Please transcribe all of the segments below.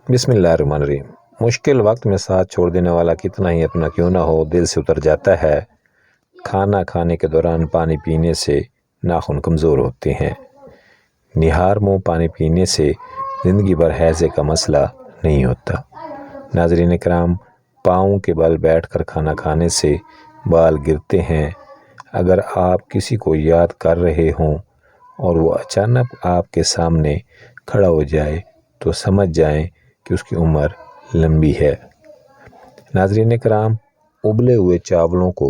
بسم اللہ الرحمن الرحیم۔ مشکل وقت میں ساتھ چھوڑ دینے والا کتنا ہی اپنا کیوں نہ ہو دل سے اتر جاتا ہے۔ کھانا کھانے کے دوران پانی پینے سے ناخن کمزور ہوتے ہیں۔ نہار منہ پانی پینے سے زندگی بھر ہیضے کا مسئلہ نہیں ہوتا۔ ناظرین کرام، پاؤں کے بل بیٹھ کر کھانا کھانے سے بال گرتے ہیں۔ اگر آپ کسی کو یاد کر رہے ہوں اور وہ اچانک آپ کے سامنے کھڑا ہو جائے تو سمجھ جائیں کہ اس کی عمر لمبی ہے۔ ناظرین کرام، ابلے ہوئے چاولوں کو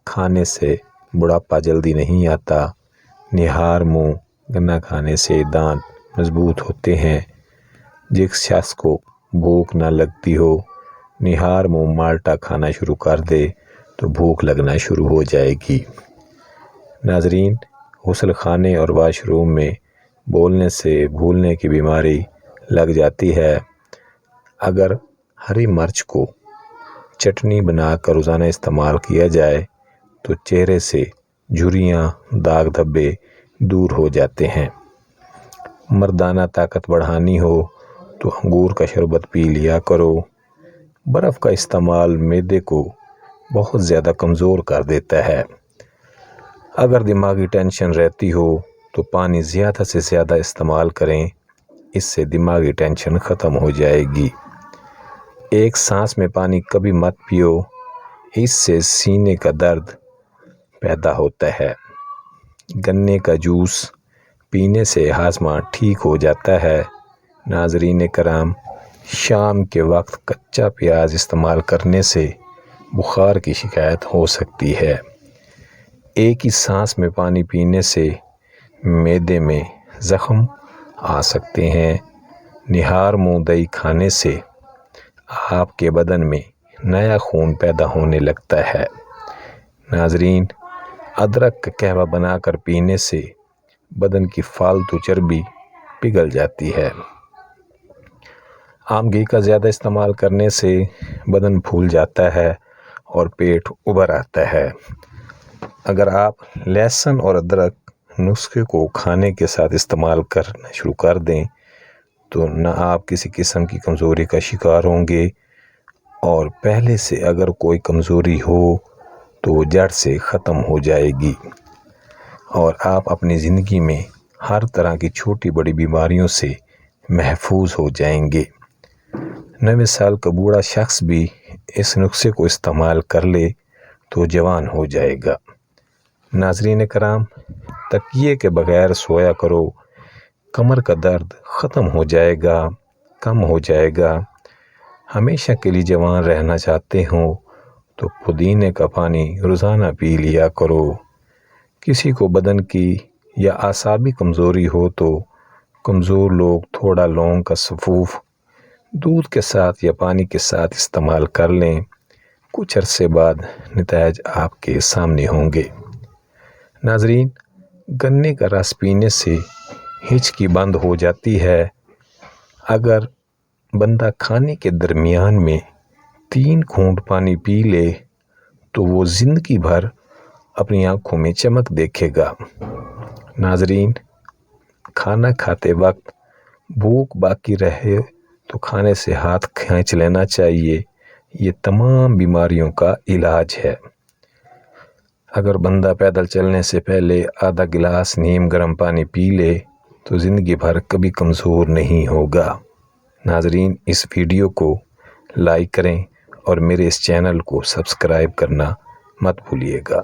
کھانے سے بڑھاپا جلدی نہیں آتا۔ نہار منہ گنا کھانے سے دانت مضبوط ہوتے ہیں۔ جس شخص کو بھوک نہ لگتی ہو، نہار منہ مالٹا کھانا شروع کر دے تو بھوک لگنا شروع ہو جائے گی۔ ناظرین، غسل خانے اور واش روم میں بولنے سے بھولنے کی بیماری لگ جاتی ہے۔ اگر ہری مرچ کو چٹنی بنا کر روزانہ استعمال کیا جائے تو چہرے سے جھریاں، داغ دھبے دور ہو جاتے ہیں۔ مردانہ طاقت بڑھانی ہو تو انگور کا شربت پی لیا کرو۔ برف کا استعمال معدے کو بہت زیادہ کمزور کر دیتا ہے۔ اگر دماغی ٹینشن رہتی ہو تو پانی زیادہ سے زیادہ استعمال کریں، اس سے دماغی ٹینشن ختم ہو جائے گی۔ ایک سانس میں پانی کبھی مت پیو، اس سے سینے کا درد پیدا ہوتا ہے۔ گنے کا جوس پینے سے ہاضمہ ٹھیک ہو جاتا ہے۔ ناظرین کرام، شام کے وقت کچا پیاز استعمال کرنے سے بخار کی شکایت ہو سکتی ہے۔ ایک ہی سانس میں پانی پینے سے معدے میں زخم آ سکتے ہیں۔ نہار منہ دہی کھانے سے آپ کے بدن میں نیا خون پیدا ہونے لگتا ہے۔ ناظرین، ادرک کا قہوہ بنا کر پینے سے بدن کی فالتو چربی پگھل جاتی ہے۔ آم گھی کا زیادہ استعمال کرنے سے بدن پھول جاتا ہے اور پیٹ ابھر آتا ہے۔ اگر آپ لہسن اور ادرک نسخے کو کھانے کے ساتھ استعمال کرنا شروع کر دیں تو نہ آپ کسی قسم کی کمزوری کا شکار ہوں گے، اور پہلے سے اگر کوئی کمزوری ہو تو وہ جڑ سے ختم ہو جائے گی، اور آپ اپنی زندگی میں ہر طرح کی چھوٹی بڑی بیماریوں سے محفوظ ہو جائیں گے۔ 90 سال کا بوڑھا شخص بھی اس نسخے کو استعمال کر لے تو جوان ہو جائے گا۔ ناظرین کرام، تکیے کے بغیر سویا کرو، کمر کا درد ختم ہو جائے گا، کم ہو جائے گا۔ ہمیشہ کے لیے جوان رہنا چاہتے ہوں تو پودینے کا پانی روزانہ پی لیا کرو۔ کسی کو بدن کی یا اعصابی کمزوری ہو تو کمزور لوگ تھوڑا لونگ کا سفوف دودھ کے ساتھ یا پانی کے ساتھ استعمال کر لیں۔ کچھ عرصے بعد نتائج آپ کے سامنے ہوں گے۔ ناظرین، گنے کا رس پینے سے ہچکی بند ہو جاتی ہے۔ اگر بندہ کھانے کے درمیان میں 3 گھونٹ پانی پی لے تو وہ زندگی بھر اپنی آنکھوں میں چمک دیکھے گا۔ ناظرین، کھانا کھاتے وقت بھوک باقی رہے تو کھانے سے ہاتھ کھینچ لینا چاہیے، یہ تمام بیماریوں کا علاج ہے۔ اگر بندہ پیدل چلنے سے پہلے آدھا گلاس نیم گرم پانی پی لے تو زندگی بھر کبھی کمزور نہیں ہوگا۔ ناظرین، اس ویڈیو کو لائک کریں اور میرے اس چینل کو سبسکرائب کرنا مت بھولیے گا۔